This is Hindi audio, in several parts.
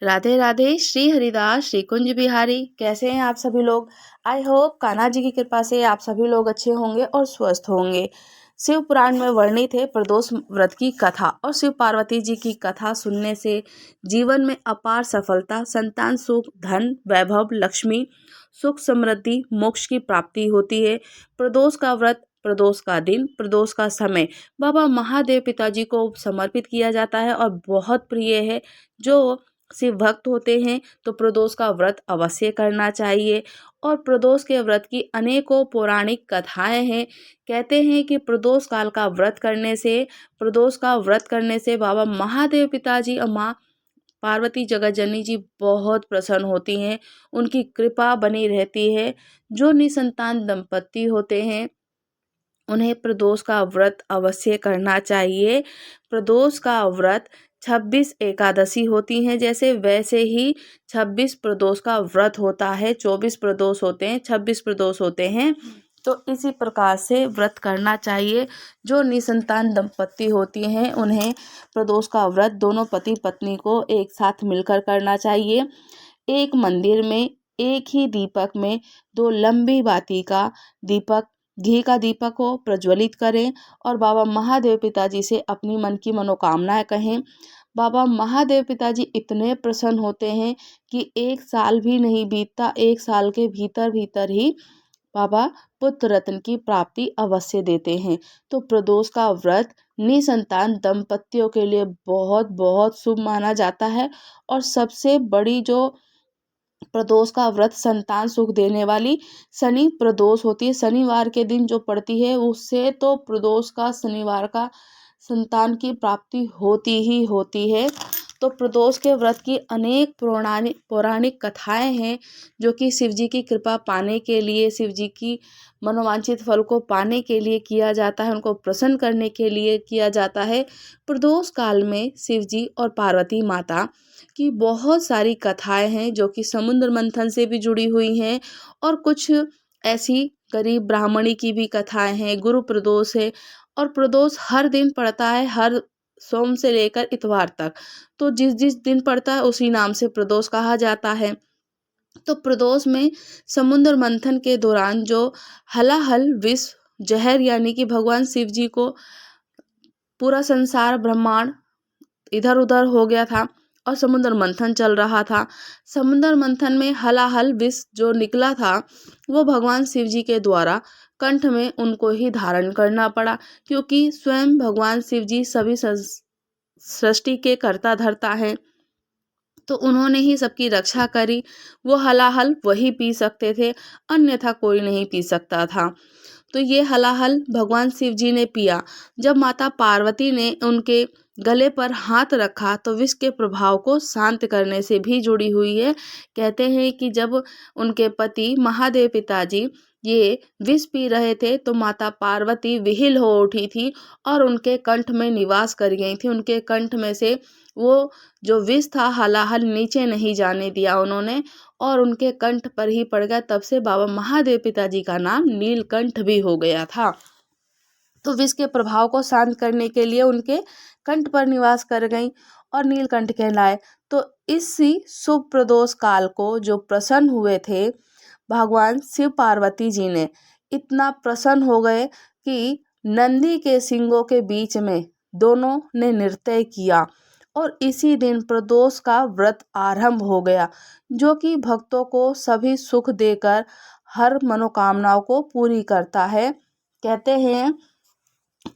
राधे राधे। श्री हरिदास श्री कुंज बिहारी। कैसे हैं आप सभी लोग। आई होप कान्हा जी की कृपा से आप सभी लोग अच्छे होंगे और स्वस्थ होंगे। शिव पुराण में वर्णित है प्रदोष व्रत की कथा और शिव पार्वती जी की कथा सुनने से जीवन में अपार सफलता, संतान सुख, धन वैभव, लक्ष्मी, सुख समृद्धि, मोक्ष की प्राप्ति होती है। प्रदोष का व्रत, प्रदोष का दिन, प्रदोष का समय बाबा महादेव पिताजी को समर्पित किया जाता है और बहुत प्रिय है। जो शिव भक्त होते हैं तो प्रदोष का व्रत अवश्य करना चाहिए। और प्रदोष के व्रत की अनेकों पौराणिक कथाएं हैं। कहते हैं कि प्रदोष काल का व्रत करने से, प्रदोष का व्रत करने से बाबा महादेव पिताजी और माँ पार्वती जगत जननी जी बहुत प्रसन्न होती हैं। उनकी कृपा बनी रहती है। जो निसंतान दंपति होते हैं उन्हें प्रदोष का व्रत अवश्य करना चाहिए। प्रदोष का व्रत 26 एकादशी होती हैं जैसे, वैसे ही 26 प्रदोष का व्रत होता है। 24 प्रदोष होते हैं, 26 प्रदोष होते हैं। तो इसी प्रकार से व्रत करना चाहिए। जो निसंतान दंपति होती हैं उन्हें प्रदोष का व्रत दोनों पति पत्नी को एक साथ मिलकर करना चाहिए। एक मंदिर में एक ही दीपक में दो लंबी बाती का दीपक, घी का दीपक को प्रज्वलित करें और बाबा महादेव पिताजी से अपनी मन की मनोकामनाएं कहें। बाबा महादेव पिताजी इतने प्रसन्न होते हैं कि 1 साल भी नहीं बीतता, 1 साल के भीतर भीतर ही बाबा पुत्र रत्न की प्राप्ति अवश्य देते हैं। तो प्रदोष का व्रत निसंतान दंपतियों के लिए बहुत बहुत शुभ माना जाता है। और सबसे बड़ी जो प्रदोष का व्रत संतान सुख देने वाली शनि प्रदोष होती है, शनिवार के दिन जो पड़ती है, उससे तो प्रदोष का शनिवार का संतान की प्राप्ति होती ही होती है। तो प्रदोष के व्रत की अनेक पौराणिक कथाएं हैं जो कि शिव जी की कृपा पाने के लिए, शिव जी की मनोवांछित फल को पाने के लिए किया जाता है, उनको प्रसन्न करने के लिए किया जाता है। प्रदोष काल में शिव जी और पार्वती माता की बहुत सारी कथाएं हैं जो कि समुद्र मंथन से भी जुड़ी हुई हैं। और कुछ ऐसी गरीब ब्राह्मणी की भी कथाएं हैं। गुरु प्रदोष है और प्रदोष हर दिन पड़ता है, हर सोम से लेकर इतवार तक। तो जिस जिस दिन पड़ता है उसी नाम से प्रदोष कहा जाता है। तो प्रदोष में समुद्र मंथन के दौरान जो हलाहल विष जहर, यानी कि भगवान शिव जी को पूरा संसार ब्रह्मांड इधर उधर हो गया था और समुद्र मंथन चल रहा था। समुद्र मंथन में हलाहल विष जो निकला था वो भगवान शिव जी के द्वारा कंठ में उनको ही धारण करना पड़ा, क्योंकि स्वयं भगवान शिव जी सभी सृष्टि के कर्ता धर्ता हैं। तो उन्होंने ही सबकी रक्षा करी। वो हलाहल वही पी सकते थे, अन्यथा कोई नहीं पी सकता था। तो ये हलाहल भगवान शिव जी ने पिया। जब माता पार्वती ने उनके गले पर हाथ रखा तो विष के प्रभाव को शांत करने से भी जुड़ी हुई है। कहते हैं कि जब उनके पति महादेव पिताजी ये विष पी रहे थे तो माता पार्वती विहिल हो उठी थी और उनके कंठ में निवास कर गई थी। उनके कंठ में से वो जो विष था हलाहल नीचे नहीं जाने दिया उन्होंने और उनके कंठ पर ही पड़ गया। तब से बाबा महादेव पिताजी का नाम नीलकंठ भी हो गया था। तो विष के प्रभाव को शांत करने के लिए उनके कंठ पर निवास कर गई और नीलकंठ कहलाए। तो इसी शुभ प्रदोष काल को जो प्रसन्न हुए थे भगवान शिव पार्वती जी ने, इतना प्रसन्न हो गए कि नंदी के सींगों के बीच में दोनों ने नृत्य किया और इसी दिन प्रदोष का व्रत आरंभ हो गया, जो कि भक्तों को सभी सुख देकर हर मनोकामनाओं को पूरी करता है। कहते हैं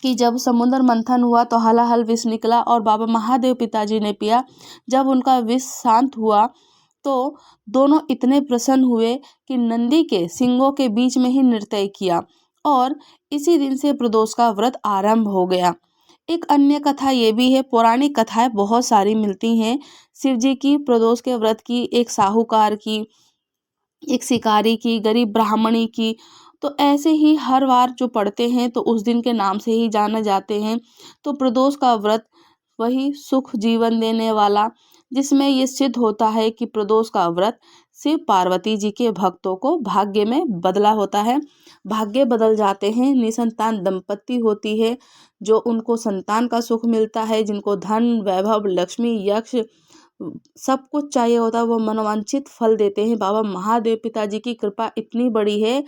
कि जब समुद्र मंथन हुआ तो हलाहल विष निकला और बाबा महादेव पिताजी ने पिया। जब उनका विष शांत हुआ तो दोनों इतने प्रसन्न हुए कि नंदी के सींगों के बीच में ही नृत्य किया और इसी दिन से प्रदोष का व्रत आरंभ हो गया। एक अन्य कथा ये भी है, पौराणिक कथाएं बहुत सारी मिलती हैं शिव जी की प्रदोष के व्रत की, एक साहूकार की, एक शिकारी की, गरीब ब्राह्मणी की। तो ऐसे ही हर बार जो पढ़ते हैं तो उस दिन के नाम से ही जाने जाते हैं। तो प्रदोष का व्रत वही सुख जीवन देने वाला, जिसमें ये सिद्ध होता है कि प्रदोष का व्रत शिव पार्वती जी के भक्तों को भाग्य में बदला होता है। भाग्य बदल जाते हैं। निसंतान दंपत्ति होती है जो उनको संतान का सुख मिलता है, जिनको धन वैभव लक्ष्मी यक्ष सब कुछ चाहिए होता है वो मनोवांछित फल देते हैं। बाबा महादेव पिताजी की कृपा इतनी बड़ी है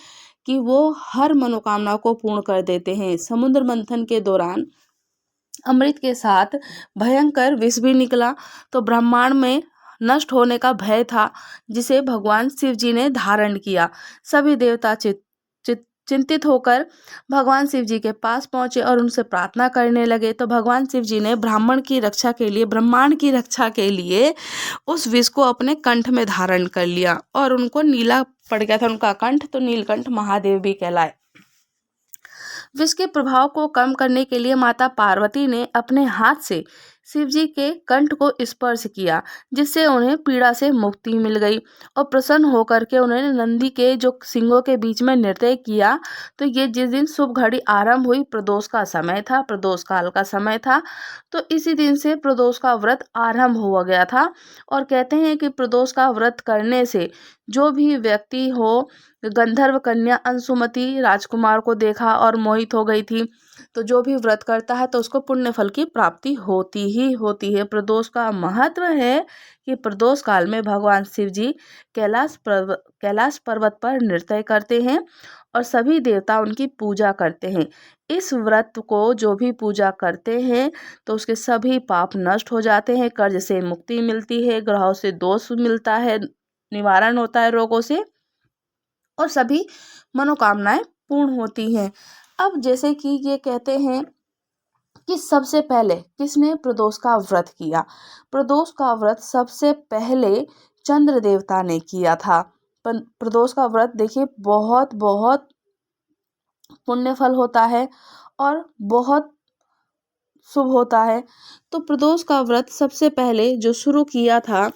कि वो हर मनोकामना को पूर्ण कर देते हैं। समुद्र मंथन के दौरान अमृत के साथ भयंकर विष भी निकला, तो ब्रह्मांड में नष्ट होने का भय था, जिसे भगवान शिव जी ने धारण किया। सभी देवता चिंतित होकर भगवान शिव जी के पास पहुंचे और उनसे प्रार्थना करने लगे। तो भगवान शिव जी ने ब्रह्मांड की रक्षा के लिए उस विष को अपने कंठ में धारण कर लिया और उनको नीला पड़ गया था उनका कंठ, तो नीलकंठ महादेव भी कहलाए। विष के प्रभाव को कम करने के लिए माता पार्वती ने अपने हाथ से शिव जी के कंठ को स्पर्श किया, जिससे उन्हें पीड़ा से मुक्ति मिल गई और प्रसन्न होकर के उन्होंने नंदी के जो सिंगों के बीच में नृत्य किया। तो ये जिस दिन शुभ घड़ी आरंभ हुई, प्रदोष काल का समय था, तो इसी दिन से प्रदोष का व्रत आरंभ हो गया था। और कहते हैं कि प्रदोष का व्रत करने से जो भी व्यक्ति हो, गंधर्व कन्या अंशुमति राजकुमार को देखा और मोहित हो गई थी, तो जो भी व्रत करता है तो उसको पुण्य फल की प्राप्ति होती ही होती है। प्रदोष का महत्व है कि प्रदोष काल में भगवान शिव जी कैलाश पर्वत पर नृत्य करते हैं और सभी देवता उनकी पूजा करते हैं। इस व्रत को जो भी पूजा करते हैं तो उसके सभी पाप नष्ट हो जाते हैं, कर्ज से मुक्ति मिलती है, ग्रहों से दोष मिलता है, निवारण होता है रोगों से, और सभी मनोकामनाएं पूर्ण होती हैं। अब जैसे कि ये कहते हैं कि सबसे पहले किसने प्रदोष का व्रत किया। प्रदोष का व्रत सबसे पहले चंद्र देवता ने किया था। प्रदोष का व्रत देखिए बहुत बहुत पुण्य फल होता है और बहुत शुभ होता है। तो प्रदोष का व्रत सबसे पहले जो शुरू किया था,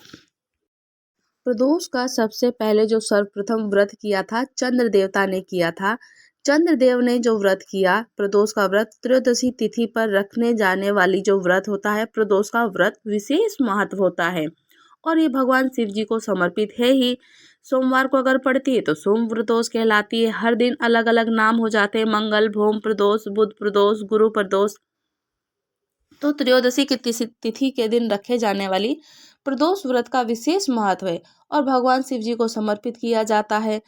प्रदोष का सबसे पहले जो सर्वप्रथम व्रत किया था चंद्र देवता ने किया था। चंद्रदेव ने जो व्रत किया, प्रदोष का व्रत त्रयोदशी तिथि पर रखने जाने वाली जो व्रत होता है, प्रदोष का व्रत विशेष महत्व होता है और ये भगवान शिव जी को समर्पित है ही। सोमवार को अगर पड़ती है तो सोम प्रदोष कहलाती है। हर दिन अलग अलग नाम हो जाते हैं, मंगल भौम प्रदोष, बुध प्रदोष, गुरु प्रदोष। तो त्रयोदशी की तिथि के दिन रखे जाने वाली प्रदोष व्रत का विशेष महत्व है और भगवान शिव जी को समर्पित किया जाता है।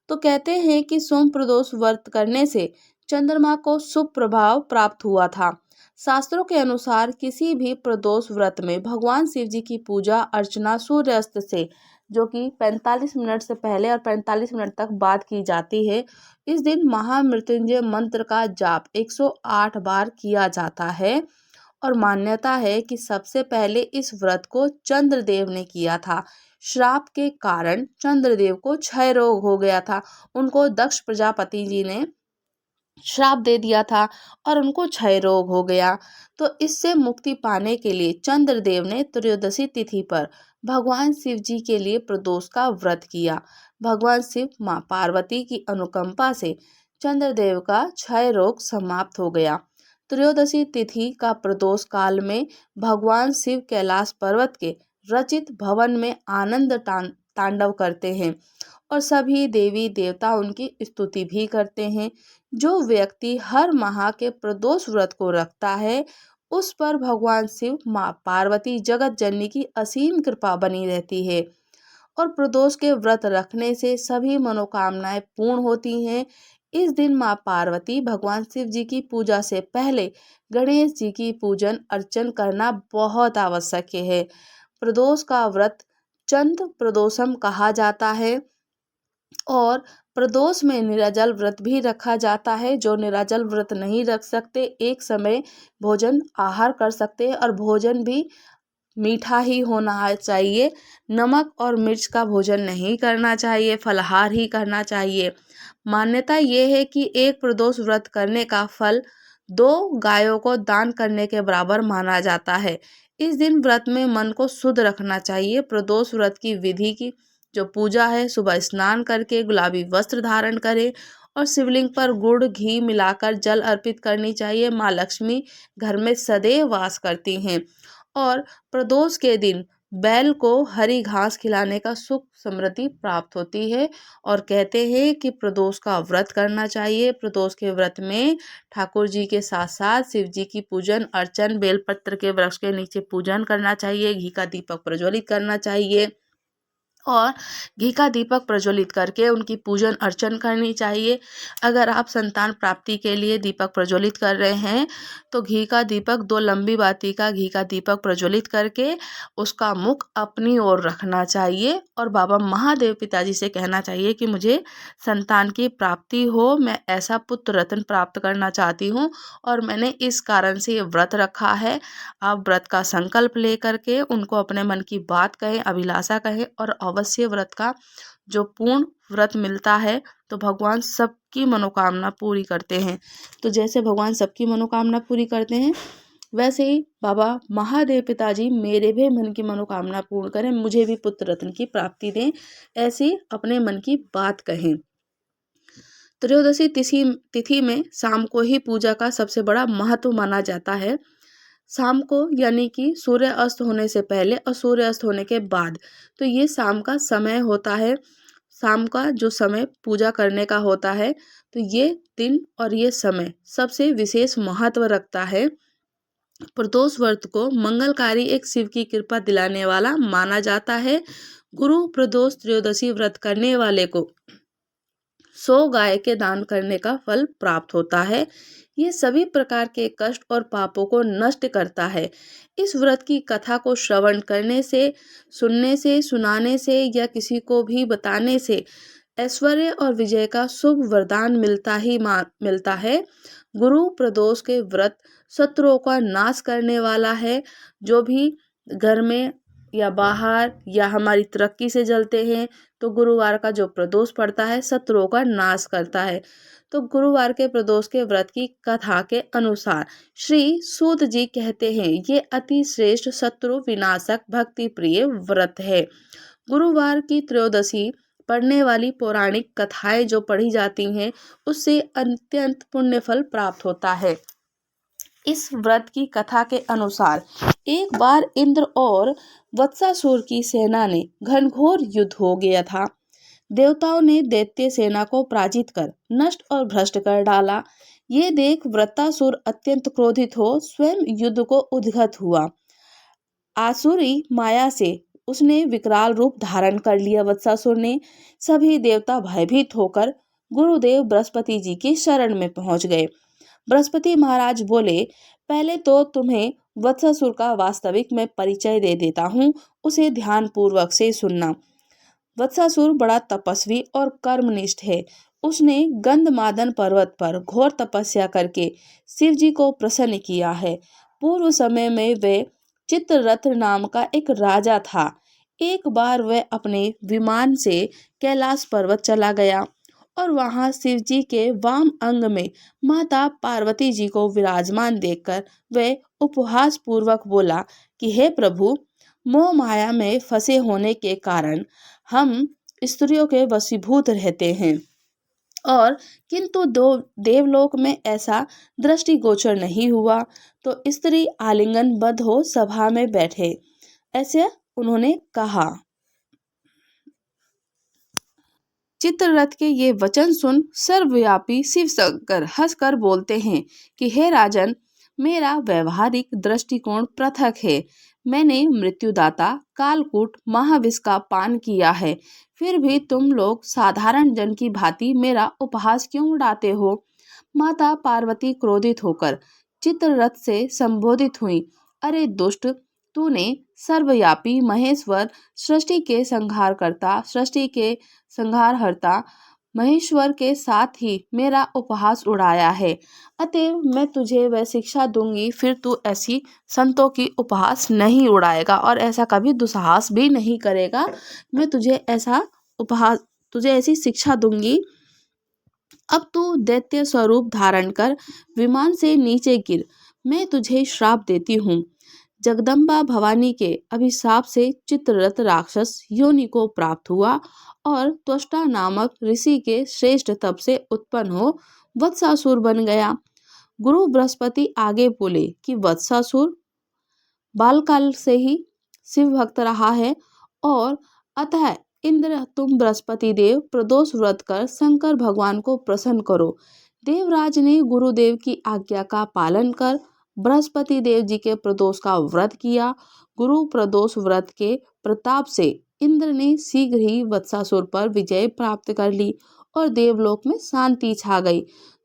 तो कहते हैं कि सोम प्रदोष व्रत करने से चंद्रमा को शुभ प्रभाव प्राप्त हुआ था। शास्त्रों के अनुसार किसी भी प्रदोष व्रत में भगवान शिव जी की पूजा अर्चना सूर्यास्त से, जो कि 45 मिनट से पहले और 45 मिनट तक बाद की जाती है। इस दिन महामृत्युंजय मंत्र का जाप 108 बार किया जाता है और मान्यता है कि सबसे पहले इस व्रत को चंद्रदेव ने किया था। श्राप के कारण चंद्रदेव को क्षय रोग हो गया था। उनको दक्ष प्रजापति जी ने श्राप दे दिया था और उनको क्षय रोग हो गया। तो इससे मुक्ति पाने के लिए चंद्रदेव ने त्रयोदशी तिथि पर भगवान शिव जी के लिए प्रदोष का व्रत किया। भगवान शिव माँ पार्वती की अनुकंपा से चंद्रदेव का क्षय रोग समाप्त हो गया। त्रयोदशी तिथि का प्रदोष काल में भगवान शिव कैलाश पर्वत के रचित भवन में आनंद तांडव करते हैं और सभी देवी देवता उनकी स्तुति भी करते हैं। जो व्यक्ति हर माह के प्रदोष व्रत को रखता है, उस पर भगवान शिव माँ पार्वती जगत जननी की असीम कृपा बनी रहती है और प्रदोष के व्रत रखने से सभी मनोकामनाएं पूर्ण होती हैं। इस दिन माँ पार्वती भगवान शिव जी की पूजा से पहले गणेश जी की पूजन अर्चन करना बहुत आवश्यक है। प्रदोष का व्रत चंद्र प्रदोषम कहा जाता है और प्रदोष में निराजल व्रत भी रखा जाता है। जो निराजल व्रत नहीं रख सकते, एक समय भोजन आहार कर सकते हैं और भोजन भी मीठा ही होना चाहिए। नमक और मिर्च का भोजन नहीं करना चाहिए, फलाहार ही करना चाहिए। मान्यता ये है कि एक प्रदोष व्रत करने का फल 2 गायों को दान करने के बराबर माना जाता है। इस दिन व्रत में मन को शुद्ध रखना चाहिए। प्रदोष व्रत की विधि की जो पूजा है, सुबह स्नान करके गुलाबी वस्त्र धारण करें और शिवलिंग पर गुड़ घी मिलाकर जल अर्पित करनी चाहिए। माँ लक्ष्मी घर में सदैव वास करती हैं और प्रदोष के दिन बैल को हरी घास खिलाने का सुख समृद्धि प्राप्त होती है। और कहते हैं कि प्रदोष का व्रत करना चाहिए। प्रदोष के व्रत में ठाकुर जी के साथ साथ शिव जी की पूजन अर्चन, बेलपत्र के वृक्ष के नीचे पूजन करना चाहिए, घी का दीपक प्रज्वलित करना चाहिए और घी का दीपक प्रज्वलित करके उनकी पूजन अर्चन करनी चाहिए। अगर आप संतान प्राप्ति के लिए दीपक प्रज्वलित कर रहे हैं तो घी का दीपक, 2 लंबी बाती का घी का दीपक प्रज्वलित करके उसका मुख अपनी ओर रखना चाहिए और बाबा महादेव पिताजी से कहना चाहिए कि मुझे संतान की प्राप्ति हो, मैं ऐसा पुत्र रत्न प्राप्त करना चाहती हूँ और मैंने इस कारण से ये व्रत रखा है। आप व्रत का संकल्प ले करके उनको अपने मन की बात कहें, अभिलाषा कहें और अवश्य व्रत का जो पूर्ण व्रत मिलता है तो भगवान सबकी मनोकामना पूरी करते हैं। तो जैसे भगवान सबकी मनोकामना पूरी करते हैं वैसे ही बाबा महादेव पिताजी मेरे भी मन की मनोकामना पूर्ण करें, मुझे भी पुत्र रत्न की प्राप्ति दें, ऐसी अपने मन की बात कहें। त्रयोदशी तिथि में शाम को ही पूजा का सबसे बड़ा महत्व माना जाता है। शाम को यानी कि सूर्य अस्त होने से पहले और सूर्य अस्त होने के बाद, तो ये शाम का समय होता है। शाम का जो समय पूजा करने का होता है तो ये दिन और ये समय सबसे विशेष महत्व रखता है। प्रदोष व्रत को मंगलकारी, एक शिव की कृपा दिलाने वाला माना जाता है। गुरु प्रदोष त्रयोदशी व्रत करने वाले को 100 गाय के दान करने का फल प्राप्त होता है। ये सभी प्रकार के कष्ट और पापों को नष्ट करता है। इस व्रत की कथा को श्रवण करने से, सुनने से, सुनाने से या किसी को भी बताने से ऐश्वर्य और विजय का शुभ वरदान मिलता है। गुरु प्रदोष के व्रत शत्रुओं का नाश करने वाला है। जो भी घर में या बाहर या हमारी तरक्की से जलते हैं तो गुरुवार का जो प्रदोष पड़ता है शत्रुओं का नाश करता है। तो गुरुवार के प्रदोष के व्रत की कथा के अनुसार श्री सूत जी कहते हैं ये अति श्रेष्ठ शत्रु विनाशक भक्ति प्रिय व्रत है। गुरुवार की त्रयोदशी पढ़ने वाली पौराणिक कथाएं जो पढ़ी जाती हैं उससे अत्यंत पुण्य फल प्राप्त होता है। इस व्रत की कथा के अनुसार एक बार इंद्र और वत्सासुर की सेना ने घनघोर युद्ध हो गया था। देवताओं ने दैत्य सेना को पराजित कर नष्ट और भ्रष्ट कर डाला। ये देख वत्सासुर अत्यंत क्रोधित हो स्वयं युद्ध को उद्यत हुआ। आसुरी माया से उसने विकराल रूप धारण कर लिया। वत्सासुर ने सभी देवता भयभीत होकर गुरुदेव बृहस्पति जी की शरण में पहुंच गए। बृहस्पति महाराज बोले, पहले तो तुम्हें वत्सासुर का वास्तविक मैं परिचय दे देता हूँ, उसे ध्यान पूर्वक से सुनना। वत्सासुर बड़ा तपस्वी और कर्मनिष्ठ है। उसने गंधमादन पर्वत पर घोर तपस्या करके शिव जी को प्रसन्न किया है। पूर्व समय में वह चित्ररथ नाम का एक राजा था। एक बार वह अपने विमान से कैलाश पर्वत चला गया और वहां शिव जी के वाम अंग में माता पार्वती जी को विराजमान देखकर वह उपहास पूर्वक बोला कि हे प्रभु, मोह माया में फंसे होने के कारण हम स्त्रियों के वशीभूत रहते हैं और किंतु दो देवलोक में ऐसा दृष्टिगोचर नहीं हुआ। तो स्त्री आलिंगनबद्ध हो सभा में बैठे, ऐसे उन्होंने कहा। चित्ररथ के ये वचन सुन सर्वव्यापी शिव शंकर हंसकर बोलते हैं कि हे राजन, मेरा व्यवहारिक दृष्टिकोण पृथक है। मैंने मृत्युदाता कालकूट महाविष का पान किया है, फिर भी तुम लोग साधारण जन की भांति मेरा उपहास क्यों उड़ाते हो। माता पार्वती क्रोधित होकर चित्ररथ से संबोधित हुई, अरे दुष्ट, तूने सर्वव्यापी महेश्वर, सृष्टि के संहारकर्ता, सृष्टि के संहारहर्ता महेश्वर के साथ ही मेरा उपहास उड़ाया है। अतएव मैं तुझे वह शिक्षा दूंगी, फिर तू ऐसी संतों की उपहास नहीं उड़ाएगा और ऐसा कभी दुस्साहस भी नहीं करेगा। मैं तुझे ऐसी शिक्षा दूंगी। अब तू दैत्य स्वरूप धारण कर विमान से नीचे गिर। मैं तुझे श्राप देती हूँ। जगदम्बा भवानी के अभिशाप से चित्ररथ राक्षस योनि को प्राप्त हुआ और त्वष्टा नामक ऋषि के श्रेष्ठ तप से उत्पन्न हो वत्सासुर बन गया। गुरु बृहस्पति आगे बोले कि वत्सासुर बालकाल से ही शिव भक्त रहा है और अतः इंद्र तुम बृहस्पति देव प्रदोष व्रत कर शंकर भगवान को प्रसन्न करो। देवराज ने गुरुदेव की आज्ञा का पालन कर बृहस्पति देव जी के प्रदोष का व्रत किया। गुरु प्रदोष व्रत के प्रताप से इंद्र ने शीघ्र ही वत्सासुर पर विजय प्राप्त कर ली और देवलोक में शांति छा गई।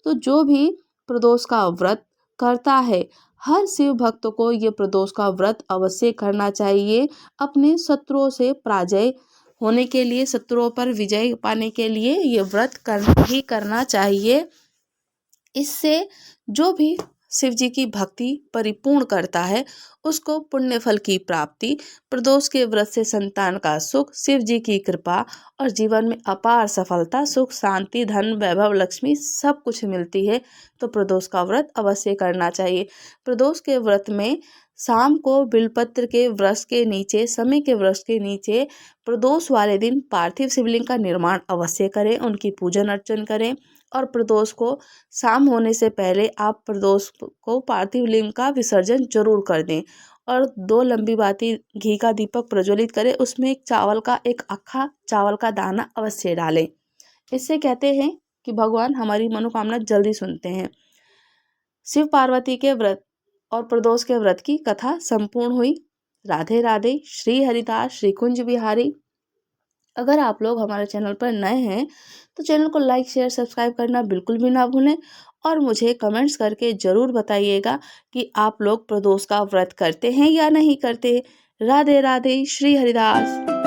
तो जो भी प्रदोष का व्रत करता है, हर शिव भक्त को ये प्रदोष का व्रत अवश्य करना चाहिए। अपने शत्रुओं से पराजय होने के लिए, शत्रुओं पर विजय पाने के लिए ये व्रत करना चाहिए। इससे जो भी शिव जी की भक्ति परिपूर्ण करता है उसको पुण्य फल की प्राप्ति, प्रदोष के व्रत से संतान का सुख, शिव जी की कृपा और जीवन में अपार सफलता, सुख, शांति, धन, वैभव, लक्ष्मी सब कुछ मिलती है। तो प्रदोष का व्रत अवश्य करना चाहिए। प्रदोष के व्रत में शाम को बिलपत्र के वृक्ष के नीचे, समय के वृक्ष के नीचे प्रदोष वाले दिन पार्थिव शिवलिंग का निर्माण अवश्य करें, उनकी पूजन अर्चन करें। और प्रदोष को शाम होने से पहले आप प्रदोष को पार्थिव लिंग का विसर्जन जरूर कर दें और 2 लंबी बाती घी का दीपक प्रज्वलित करें, उसमें एक अक्खा चावल का दाना अवश्य डालें। इससे कहते हैं कि भगवान हमारी मनोकामना जल्दी सुनते हैं। शिव पार्वती के व्रत और प्रदोष के व्रत की कथा संपूर्ण हुई। राधे राधे। श्री हरिदास श्री कुंज बिहारी। अगर आप लोग हमारे चैनल पर नए हैं तो चैनल को लाइक शेयर सब्सक्राइब करना बिल्कुल भी ना भूलें और मुझे कमेंट्स करके ज़रूर बताइएगा कि आप लोग प्रदोष का व्रत करते हैं या नहीं करते। राधे राधे। श्री हरिदास।